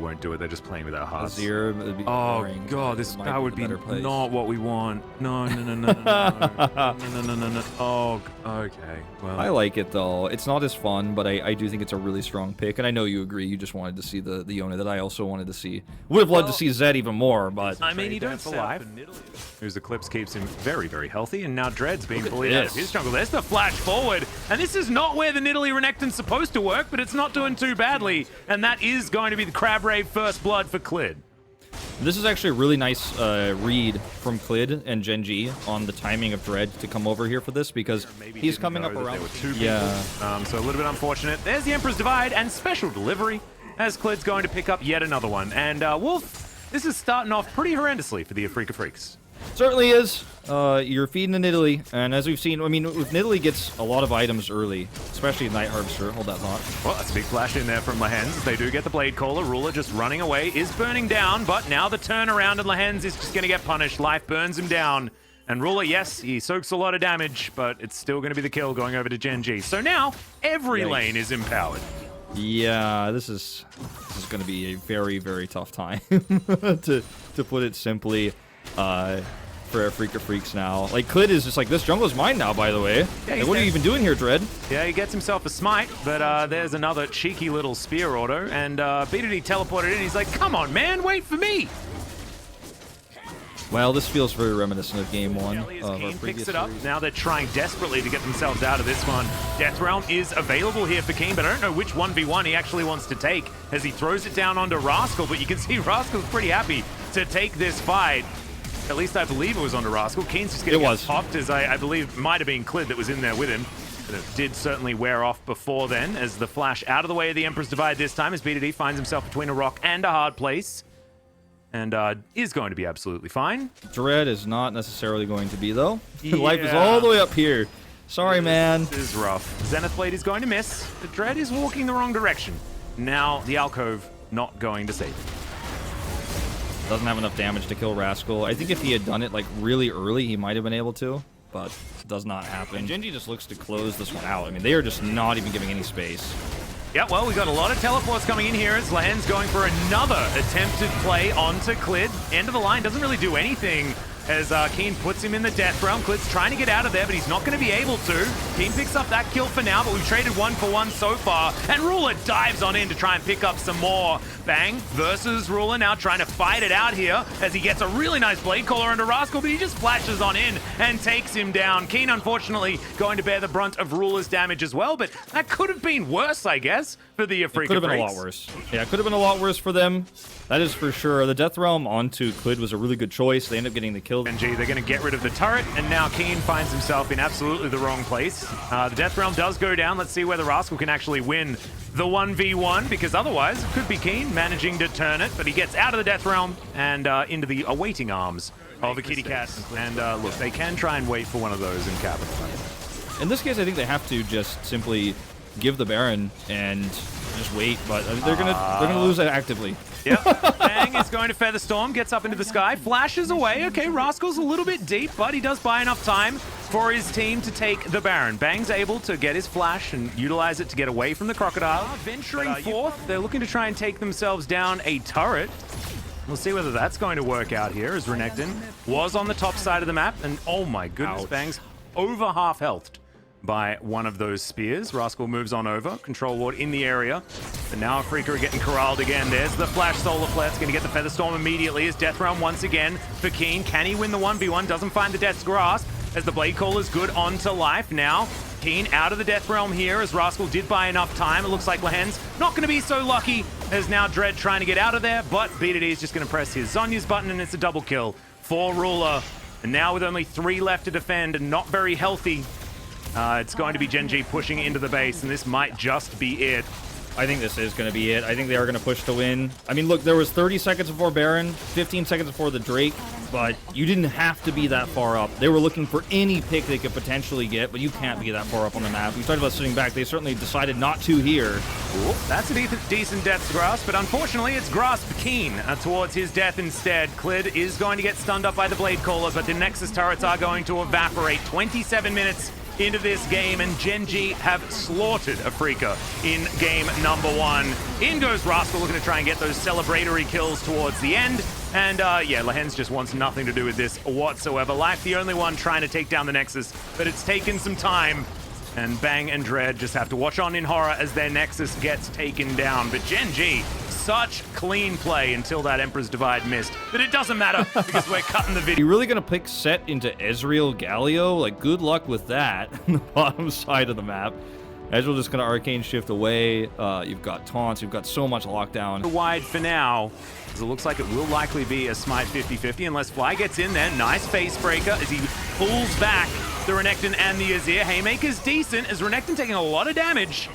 won't do it. They're just playing with our hearts. Azir would be Oh boring. god, that would be place. not what we want. No, no, no, no, no, no, no, no, no. Oh, okay. Well, I like it though. It's not as fun, but I do think it's a really strong pick, and I know you agree. You just wanted to see the Yone that I also wanted to see. Would have loved to see Zed even more, but I mean, you don't for life. Whose Eclipse keeps him very, very healthy, and now Dread's being bullied out of his jungle. There's the flash forward, and this is not where the Nidalee Renekton's supposed to work, but it's not doing too badly, and that is going to be the Crab Rave first blood for Clid. This is actually a really nice read from Clid and Gen G on the timing of Dread to come over here for this, because he's coming up around. So a little bit unfortunate. There's the Emperor's Divide and special delivery as Clid's going to pick up yet another one. And Wolf, this is starting off pretty horrendously for the Afrika Freaks. Certainly is. You're feeding the Nidalee, and as we've seen, I mean, Nidalee gets a lot of items early, especially Night Harvester. Hold that thought. Well, that's a big flash in there from Lehens. They do get the Blade Caller. Ruler just running away, is burning down, but now the turnaround, and Lehens is just going to get punished. Life burns him down. And Ruler, yes, he soaks a lot of damage, but it's still going to be the kill going over to Gen G. So now, every lane is empowered. Yeah, this is going to be a very, very tough time, to put it simply. For Afrika Freaks now. Like, Clid is just like, this jungle is mine now, by the way. Yeah, like, what are you even doing here, Dread? Yeah, he gets himself a smite, but there's another cheeky little spear auto, and BDD teleported in. He's like, come on, man, wait for me. Well, this feels very reminiscent of Game 1. Keen picks it up. Now they're trying desperately to get themselves out of this one. Death Realm is available here for Keen, but I don't know which 1v1 he actually wants to take as he throws it down onto Rascal, but you can see Rascal's pretty happy to take this fight. At least I believe it was onto Rascal. Keen's just getting popped, as I believe might have been Clid that was in there with him. But it did certainly wear off before then, as the flash out of the way of the Emperor's Divide this time, as BDD finds himself between a rock and a hard place. And is going to be absolutely fine. Dread is not necessarily going to be, though. Yeah. Life is all the way up here. Sorry, man. This is rough. Zenith Blade is going to miss. The Dread is walking the wrong direction. Now the Alcove not going to save it. Doesn't have enough damage to kill Rascal. I think if he had done it like really early, he might have been able to, but it does not happen. Gen G just looks to close this one out. I mean, they are just not even giving any space. Yeah, well, we got a lot of teleports coming in here as Lehens going for another attempted play onto Clid. End of the line, doesn't really do anything as Keen puts him in the death realm. Clid's trying to get out of there, but he's not going to be able to. Keen picks up that kill for now, but we've traded 1-for-1 so far. And Ruler dives on in to try and pick up some more. Bang versus Ruler now trying to fight it out here as he gets a really nice Blade Caller under Rascal, but he just flashes on in and takes him down. Keen, unfortunately, going to bear the brunt of Ruler's damage as well, but that could have been worse, I guess, for the Afrika Freaks. Could have been a lot worse. Yeah, it could have been a lot worse for them. That is for sure. The Death Realm onto Clid was a really good choice. They end up getting the kill. And they're going to get rid of the turret, and now Keen finds himself in absolutely the wrong place. The Death Realm does go down. Let's see whether Rascal can actually win the 1v1, because otherwise it could be Keen managing to turn it, but he gets out of the Death Realm and into the awaiting arms of the Kitty Cat. And look, they can try and wait for one of those and capitalize. In this case, I think they have to just simply give the Baron and just wait, but they're gonna lose it actively. Yep. Bang is going to Featherstorm, gets up into the sky, flashes away. Okay, Rascal's a little bit deep, but he does buy enough time for his team to take the Baron. Bang's able to get his flash and utilize it to get away from the Crocodile. Venturing forth, they're looking to try and take themselves down a turret. We'll see whether that's going to work out here, as Renekton was on the top side of the map, and oh my goodness, Bang's over half healthed by one of those spears. Rascal moves on over. Control Ward in the area. And now Afrika are getting corralled again. There's the Flash Solar Flare. It's going to get the Featherstorm immediately as Death Realm once again for Keen. Can he win the 1v1? Doesn't find the Death's Grasp as the Blade Caller's good onto life. Now, Keen out of the Death Realm here as Rascal did buy enough time. It looks like Lehen's not going to be so lucky as now Dread trying to get out of there, but BDD is just going to press his Zonya's button and it's a double kill for Ruler. And now with only 3 left to defend and not very healthy, it's going to be Gen G pushing into the base, and this might just be it. I think this is going to be it. I think they are going to push to win. I mean, look, there was 30 seconds before Baron, 15 seconds before the Drake, but you didn't have to be that far up. They were looking for any pick they could potentially get, but you can't be that far up on the map. We talked about sitting back. They certainly decided not to here. Ooh, that's a decent Death's Grasp, but unfortunately it's Grasp Keen towards his death instead. Clid is going to get stunned up by the Blade Caller, but the Nexus turrets are going to evaporate. 27 minutes into this game, and Gen G have slaughtered Afrika in game number 1. In goes Rascal, looking to try and get those celebratory kills towards the end. And yeah, Lehens just wants nothing to do with this whatsoever. Life, the only one trying to take down the Nexus, but it's taken some time. And Bang and Dread just have to watch on in horror as their Nexus gets taken down. But Gen G, such clean play until that Emperor's Divide missed. But it doesn't matter because we're cutting the video. You really gonna pick set into Ezreal Galio? Like, good luck with that on the bottom side of the map. Ezreal just gonna Arcane Shift away. You've got taunts, you've got so much lockdown. Wide for now, because it looks like it will likely be a smite 50-50 unless Fly gets in there. Nice face breaker as he pulls back the Renekton and the Azir. Haymaker's decent as Renekton taking a lot of damage.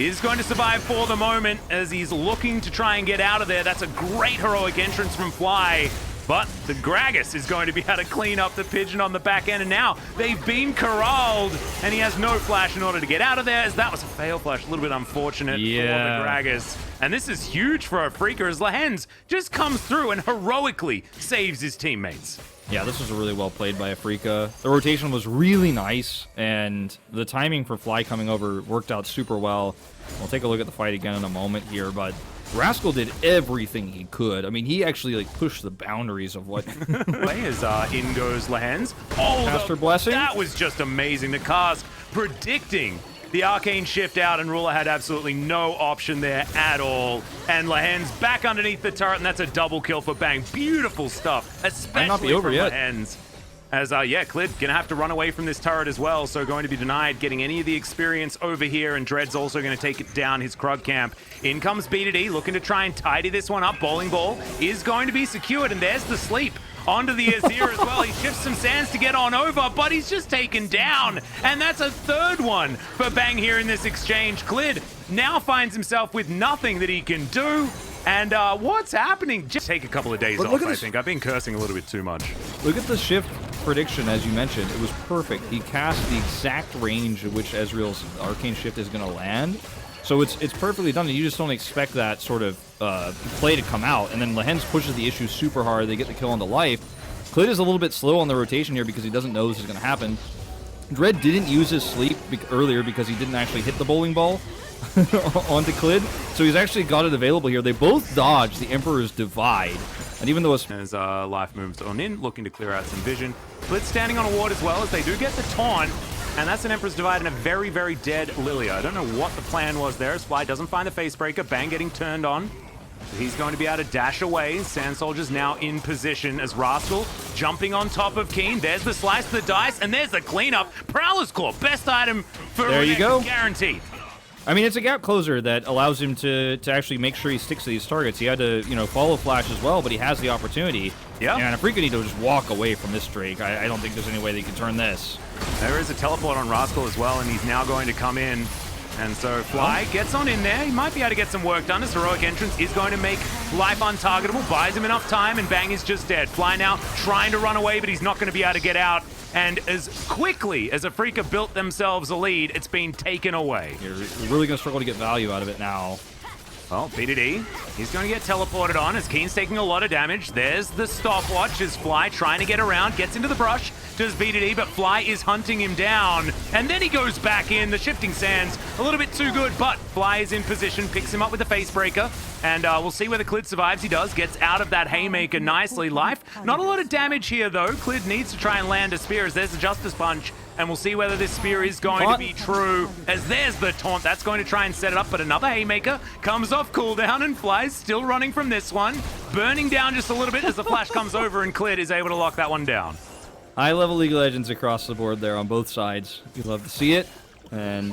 Is going to survive for the moment as he's looking to try and get out of there. That's a great heroic entrance from Fly. But the Gragas is going to be able to clean up the Pigeon on the back end, and now they've been corralled, and he has no flash in order to get out of there, as that was a fail flash. A little bit unfortunate for the Gragas. And this is huge for Afrika as Lehens just comes through and heroically saves his teammates. Yeah, this was really well played by Afrika. The rotation was really nice, and the timing for Fly coming over worked out super well. We'll take a look at the fight again in a moment here, but Rascal did everything he could. I mean, he actually like pushed the boundaries of what. Players in goes Lehens. Oh, Master Blessing. That was just amazing. The cast predicting the Arcane Shift out, and Ruler had absolutely no option there at all. And Lehens back underneath the turret, and that's a double kill for Bang. Beautiful stuff, especially Might not be over from yet. Lehens. As, yeah, Clid gonna have to run away from this turret as well, so going to be denied getting any of the experience over here, and Dread's also gonna take it down his Krug camp. In comes B2D, looking to try and tidy this one up. Bowling Ball is going to be secured, and there's the sleep onto the Azir as well. He shifts some sands to get on over, but he's just taken down, and that's a third one for Bang here in this exchange. Clid now finds himself with nothing that he can do. And what's happening? Just take a couple of days off, I think. I've been cursing a little bit too much. Look at the shift prediction, as you mentioned. It was perfect. He cast the exact range at which Ezreal's Arcane Shift is going to land. So it's perfectly done, and you just don't expect that sort of play to come out. And then Lehens pushes the issue super hard. They get the kill onto life. Clid is a little bit slow on the rotation here because he doesn't know this is going to happen. Dread didn't use his sleep earlier because he didn't actually hit the bowling ball onto Clid, so he's actually got it available here. They both dodge the Emperor's Divide, and even though it's... As Life moves on in, looking to clear out some vision. Clid standing on a ward as well, as they do get the taunt, and that's an Emperor's Divide and a very, very dead Lilia. I don't know what the plan was there, as Fly doesn't find the face breaker. Bang getting turned on. He's going to be able to dash away. Sand Soldier's now in position as Rascal jumping on top of Keen. There's the slice, the dice, and there's the cleanup. Prowler's Claw, best item for there you go. Guaranteed. I mean, it's a gap closer that allows him to actually make sure he sticks to these targets. He had to, you know, follow Flash as well, but he has the opportunity. Yeah. And Afrika need to just walk away from this Drake. I don't think there's any way they can turn this. There is a teleport on Rascal as well, and he's now going to come in. And so Fly gets on in there. He might be able to get some work done. His heroic entrance is going to make Life untargetable, buys him enough time, and Bang is just dead. Fly now trying to run away, but he's not going to be able to get out. And as quickly as Afrika built themselves a lead, it's been taken away. You're really going to struggle to get value out of it now. Well, B2D, he's going to get teleported on as Keen's taking a lot of damage. There's the stopwatch as Fly trying to get around, gets into the brush, does B2D, but Fly is hunting him down. And then he goes back in, the shifting sands, a little bit too good, but Fly is in position, picks him up with the face breaker. And we'll see whether Clid survives. He does, gets out of that Haymaker nicely. Life, not a lot of damage here though. Clid needs to try and land a spear as there's the Justice Punch. And we'll see whether this spear is going to be true, as there's the taunt. That's going to try and set it up, but another Haymaker comes off cooldown, and Fly's still running from this one. Burning down just a little bit as the flash comes over, and Clid is able to lock that one down. High-level League of Legends across the board there on both sides. You love to see it. And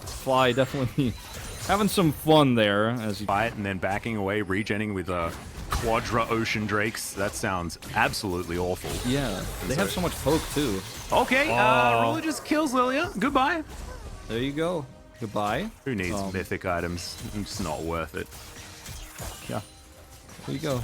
Fly definitely having some fun there. As he fight and then backing away, regenning with Quadra Ocean Drakes. That sounds absolutely awful. Yeah, they have so much poke too. Okay, Ruler just kills Lilia. Goodbye. There you go. Goodbye. Who needs mythic items? It's not worth it. Yeah. There you go.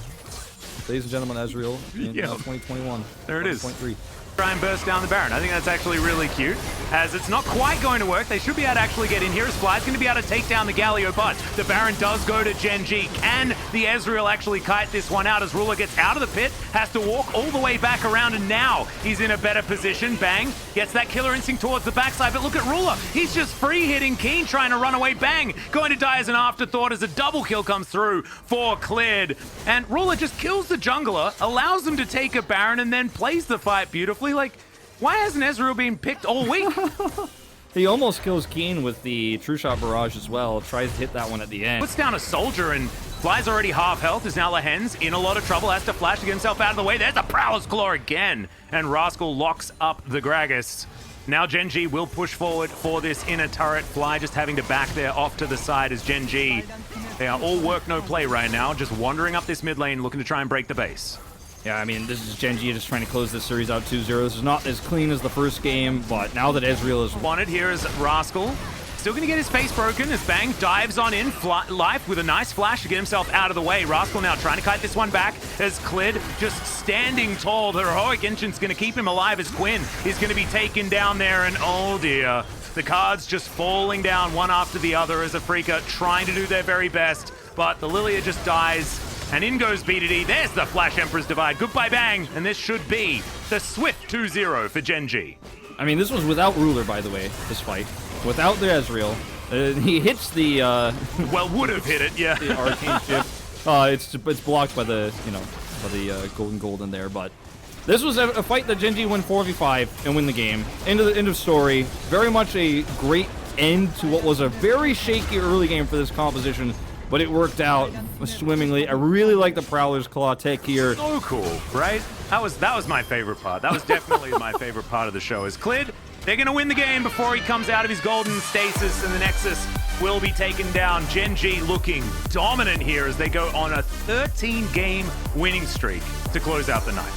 Ladies and gentlemen, Ezreal in 2021. There it is. 1.3. try and burst down the Baron. I think that's actually really cute, as it's not quite going to work. They should be able to actually get in here. As Fly's going to be able to take down the Galio, but the Baron does go to Gen G. Can the Ezreal actually kite this one out as Ruler gets out of the pit, has to walk all the way back around, and now he's in a better position. Bang gets that killer instinct towards the backside, but look at Ruler. He's just free hitting Keen, trying to run away. Bang going to die as an afterthought as a double kill comes through for Cleared. And Ruler just kills the jungler, allows him to take a Baron, and then plays the fight beautifully. Like, why hasn't Ezreal been picked all week? He almost kills Keen with the True Shot Barrage as well. Tries to hit that one at the end. Puts down a soldier, and Fly's already half health. Is now Lahen's in a lot of trouble. Has to flash to get himself out of the way. There's the Prowler's Claw again. And Rascal locks up the Gragas. Now Gen G will push forward for this inner turret. Fly just having to back there off to the side as Gen G. They are all work, no play right now. Just wandering up this mid lane, looking to try and break the base. Yeah, I mean, this is Gen G just trying to close this series out 2-0. This is not as clean as the first game, but now that Ezreal is... Wanted here is Rascal. Still going to get his face broken as Bang dives on in life with a nice flash to get himself out of the way. Rascal now trying to kite this one back as Clid just standing tall. The heroic engine's going to keep him alive as Quinn is going to be taken down there, and oh dear. The cards just falling down one after the other as Afrika trying to do their very best, but the Lilia just dies. And in goes BDD. There's the Flash Emperor's Divide. Goodbye, Bang. And this should be the swift 2-0 for Gen G. I mean, this was without Ruler, by the way, this fight. Without the Ezreal. He hits the... well, would have hit it, yeah. The Arcane Shift. It's blocked by the, you know, by the gold in there, but... This was a fight that Gen G win 4v5 and win the game. End of story. Very much a great end to what was a very shaky early game for this composition, but it worked out swimmingly. I really like the Prowler's Claw tech here. So cool, right? That was my favorite part. That was definitely my favorite part of the show. Is Clid, they're going to win the game before he comes out of his golden stasis, and the Nexus will be taken down. Gen G looking dominant here as they go on a 13-game winning streak to close out the night.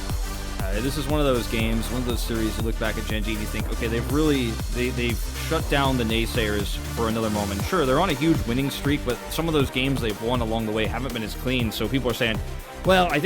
This is one of those games, one of those series you look back at Gen G and you think, okay, they've shut down the naysayers for another moment. Sure, they're on a huge winning streak, but some of those games they've won along the way haven't been as clean, so people are saying, well, I think